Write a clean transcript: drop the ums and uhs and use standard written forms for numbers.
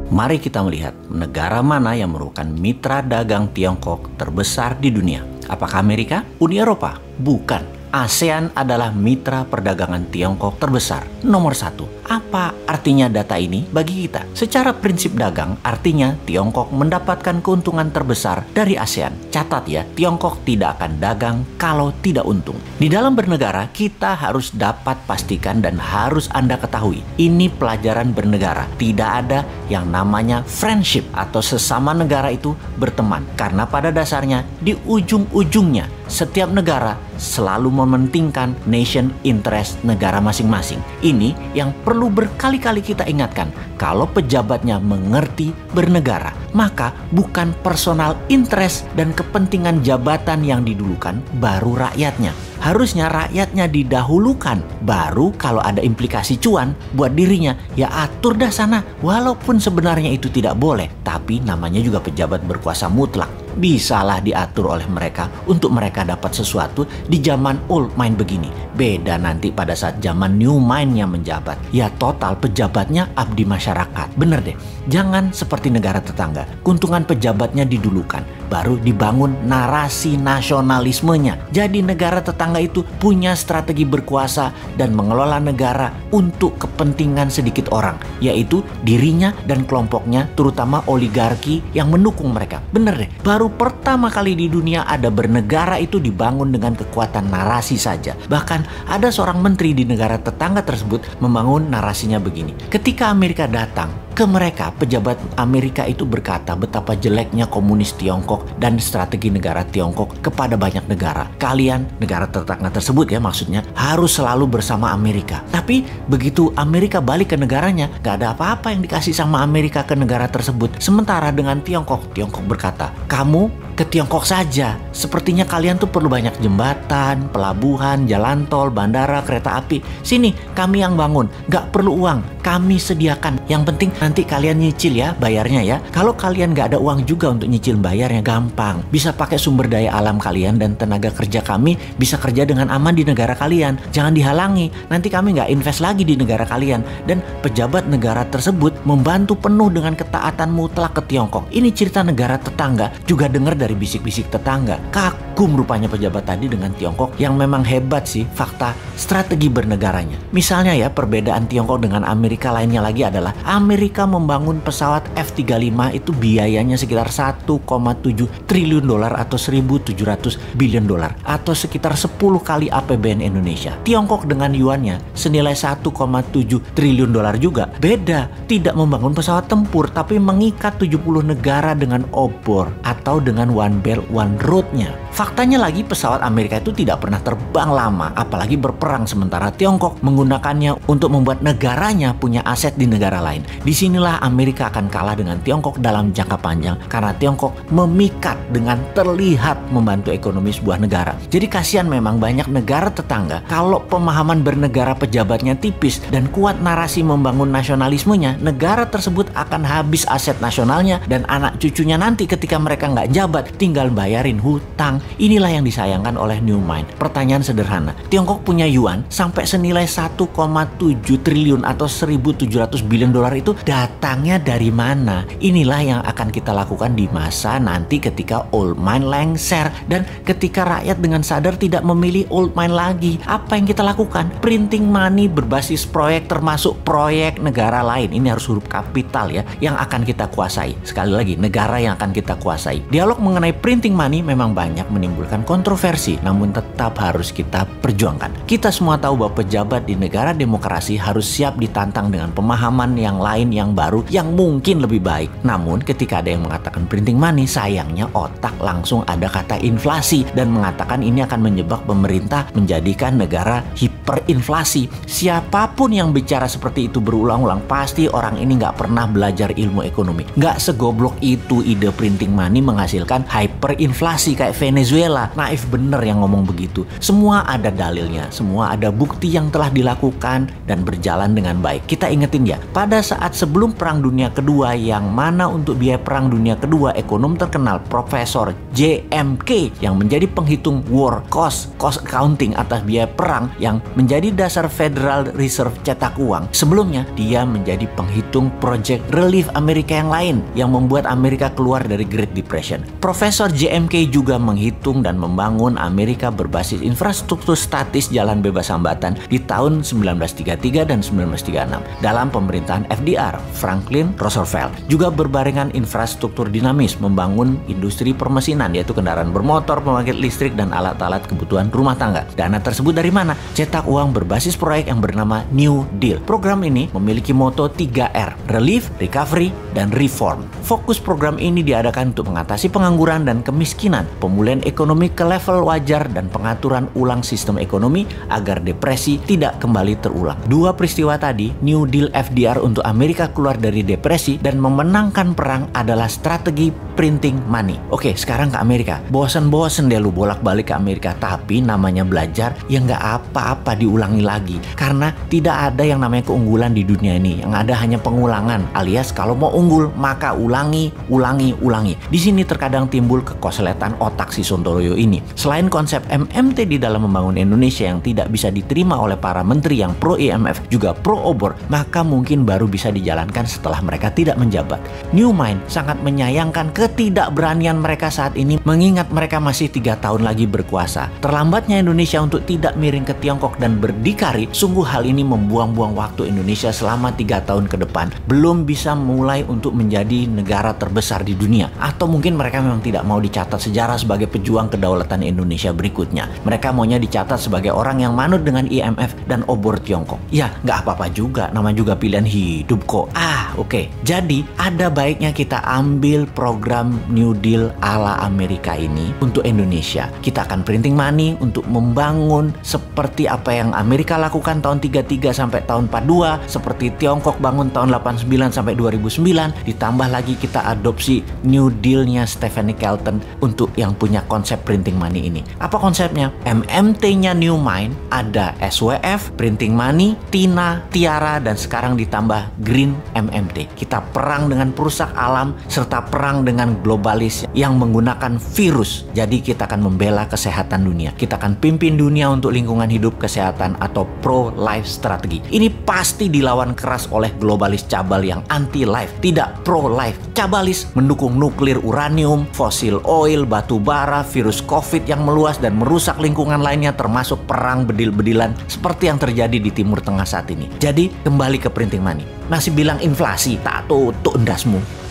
Mari kita melihat negara mana yang merupakan mitra dagang Tiongkok terbesar di dunia. Apakah Amerika? Uni Eropa? Bukan. ASEAN adalah mitra perdagangan Tiongkok terbesar, nomor 1. Apa artinya data ini bagi kita? Secara prinsip dagang, artinya Tiongkok mendapatkan keuntungan terbesar dari ASEAN. Catat ya, Tiongkok tidak akan dagang kalau tidak untung. Di dalam bernegara, kita harus dapat pastikan dan harus Anda ketahui, ini pelajaran bernegara. Tidak ada yang namanya friendship atau sesama negara itu berteman. Karena pada dasarnya, di ujung-ujungnya, setiap negara selalu mementingkan nation interest negara masing-masing. Ini yang perlu berkali-kali kita ingatkan. Kalau pejabatnya mengerti bernegara, maka bukan personal interest dan kepentingan jabatan yang didulukan, baru rakyatnya. Harusnya rakyatnya didahulukan, baru kalau ada implikasi cuan buat dirinya, ya atur dah sana. Walaupun sebenarnya itu tidak boleh, tapi namanya juga pejabat berkuasa mutlak. Bisalah diatur oleh mereka untuk mereka dapat sesuatu di zaman old mind begini. Beda nanti pada saat zaman new mind-nya menjabat. Ya total pejabatnya abdi masyarakat. Bener deh, jangan seperti negara tetangga. Keuntungan pejabatnya didulukan, baru dibangun narasi nasionalismenya. Jadi negara tetangga itu punya strategi berkuasa dan mengelola negara untuk kepentingan sedikit orang, yaitu dirinya dan kelompoknya, terutama oligarki yang mendukung mereka. Bener deh, baru pertama kali di dunia ada bernegara itu dibangun dengan kekuatan narasi saja. Bahkan ada seorang menteri di negara tetangga tersebut membangun narasinya begini. Ketika Amerika datang ke mereka, pejabat Amerika itu berkata betapa jeleknya komunis Tiongkok dan strategi negara Tiongkok kepada banyak negara. Kalian, negara tetangga tersebut ya maksudnya, harus selalu bersama Amerika. Tapi begitu Amerika balik ke negaranya, gak ada apa-apa yang dikasih sama Amerika ke negara tersebut. Sementara dengan Tiongkok, Tiongkok berkata, kamu ke Tiongkok saja. Sepertinya kalian tuh perlu banyak jembatan, pelabuhan, jalan tol, bandara, kereta api. Sini, kami yang bangun. Gak perlu uang, kami sediakan. Yang penting nanti kalian nyicil ya, bayarnya ya. Kalau kalian gak ada uang juga untuk nyicil bayarnya, gampang. Bisa pakai sumber daya alam kalian dan tenaga kerja kami bisa kerja dengan aman di negara kalian. Jangan dihalangi, nanti kami gak invest lagi di negara kalian. Dan pejabat negara tersebut membantu penuh dengan ketaatan mutlak ke Tiongkok. Ini cerita negara tetangga, juga dengar dari bisik-bisik tetangga. Kagum rupanya pejabat tadi dengan Tiongkok, yang memang hebat sih fakta strategi bernegaranya. Misalnya ya, perbedaan Tiongkok dengan Amerika lainnya lagi adalah Amerika membangun pesawat F-35 itu biayanya sekitar 1,7 triliun dolar atau 1.700 billion dolar atau sekitar 10 kali APBN Indonesia. Tiongkok dengan yuannya senilai 1,7 triliun dolar juga. Beda, tidak membangun pesawat tempur tapi mengikat 70 negara dengan obor atau dengan One Belt One Road-nya. Faktanya lagi pesawat Amerika itu tidak pernah terbang lama, apalagi berperang, sementara Tiongkok menggunakannya untuk membuat negaranya punya aset di negara lain. Disinilah Amerika akan kalah dengan Tiongkok dalam jangka panjang karena Tiongkok memikat dengan terlihat membantu ekonomi sebuah negara. Jadi kasihan memang banyak negara tetangga kalau pemahaman bernegara pejabatnya tipis dan kuat narasi membangun nasionalismenya, negara tersebut akan habis aset nasionalnya dan anak cucunya nanti ketika mereka nggak jabat tinggal bayarin hutang. Inilah yang disayangkan oleh New Mind. Pertanyaan sederhana, Tiongkok punya yuan sampai senilai 1,7 triliun atau 1.700 billion dolar itu datangnya dari mana? Inilah yang akan kita lakukan di masa nanti ketika old mind lengser dan ketika rakyat dengan sadar tidak memilih old mind lagi. Apa yang kita lakukan? Printing money berbasis proyek termasuk proyek negara lain. Ini harus huruf kapital ya, yang akan kita kuasai. Sekali lagi, negara yang akan kita kuasai. Dialog mengenai printing money memang banyak menimbulkan kontroversi, namun tetap harus kita perjuangkan. Kita semua tahu bahwa pejabat di negara demokrasi harus siap ditantang dengan pemahaman yang lain yang baru yang mungkin lebih baik. Namun ketika ada yang mengatakan printing money, sayangnya otak langsung ada kata inflasi dan mengatakan ini akan menyebab pemerintah menjadikan negara hiperinflasi. Siapapun yang bicara seperti itu berulang-ulang, pasti orang ini nggak pernah belajar ilmu ekonomi. Nggak segoblok itu ide printing money menghasilkan hyperinflasi kayak Venezuela. Naif bener yang ngomong begitu. Semua ada dalilnya, semua ada bukti yang telah dilakukan dan berjalan dengan baik. Kita ingetin ya, pada saat sebelum Perang Dunia Kedua, yang mana untuk biaya Perang Dunia Kedua, ekonom terkenal Profesor JMK yang menjadi penghitung war cost accounting atas biaya perang yang menjadi dasar Federal Reserve cetak uang, sebelumnya dia menjadi penghitung Project Relief Amerika yang lain yang membuat Amerika keluar dari Great Depression. Profesor JMK juga menghitung dan membangun Amerika berbasis infrastruktur statis jalan bebas hambatan di tahun 1933 dan 1936 dalam pemerintahan FDR, Franklin Roosevelt. Juga berbarengan infrastruktur dinamis membangun industri permesinan yaitu kendaraan bermotor, pembangkit listrik, dan alat-alat kebutuhan rumah tangga. Dana tersebut dari mana? Cetak uang berbasis proyek yang bernama New Deal. Program ini memiliki moto 3R, Relief, Recovery, dan Reform. Fokus program ini diadakan untuk mengatasi pengangguran dan kemiskinan, pemulihan ekonomi ke level wajar, dan pengaturan ulang sistem ekonomi agar depresi tidak kembali terulang. Dua peristiwa tadi, New Deal FDR untuk Amerika keluar dari depresi dan memenangkan perang adalah strategi printing money. Oke, sekarang ke Amerika. Bosen-bosen deh lu bolak-balik ke Amerika, tapi namanya belajar ya nggak apa-apa diulangi lagi. Karena tidak ada yang namanya keunggulan di dunia ini. Yang ada hanya pengulangan, alias kalau mau unggul maka ulangi. Di sini terkadang timbul kekosletan otak si Sontoloyo ini. Selain konsep MMT di dalam membangun Indonesia yang tidak bisa diterima oleh para menteri yang pro IMF juga pro obor, maka mungkin baru bisa dijalankan setelah mereka tidak menjabat. New Mind sangat menyayangkan ketidakberanian mereka saat ini mengingat mereka masih 3 tahun lagi berkuasa. Terlambatnya Indonesia untuk tidak miring ke Tiongkok dan berdikari, sungguh hal ini membuang-buang waktu Indonesia selama 3 tahun ke depan. Belum bisa mulai untuk menjadi negara terbesar di dunia. Atau mungkin mereka memang tidak mau dicatat sejarah sebagai pejuang kedaulatan Indonesia berikutnya. Mereka maunya dicatat sebagai orang yang manut dengan IMF dan obor Tiongkok. Ya, nggak apa-apa juga, nama juga pilihan hidup kok. Oke. Jadi, ada baiknya kita ambil program New Deal ala Amerika ini untuk Indonesia. Kita akan printing money untuk membangun seperti apa yang Amerika lakukan tahun 33 sampai tahun 42, seperti Tiongkok bangun tahun 89 sampai 2009, ditambah lagi kita adopsi New Deal-nya Stephanie Kelton untuk yang punya konsep printing money ini. Apa konsepnya? MMT-nya New Mind ada SWF, printing money, TINA, Tiara, dan sekarang ditambah Green MMT. Kita perang dengan perusak alam serta perang dengan globalis yang menggunakan virus. Jadi kita akan membela kesehatan dunia. Kita akan pimpin dunia untuk lingkungan hidup, kesehatan, atau pro-life strategi. Ini pasti dilawan keras oleh globalis cabal yang anti-life, tidak pro-life. Cabalis mendukung nuklir, uranium, fosil oil, batu bara, virus COVID yang meluas dan merusak lingkungan lainnya, termasuk perang bedil-bedilan seperti yang terjadi di Timur Tengah saat ini. Jadi kembali ke printing money. Masih bilang inflasi, tak tutup endasmu.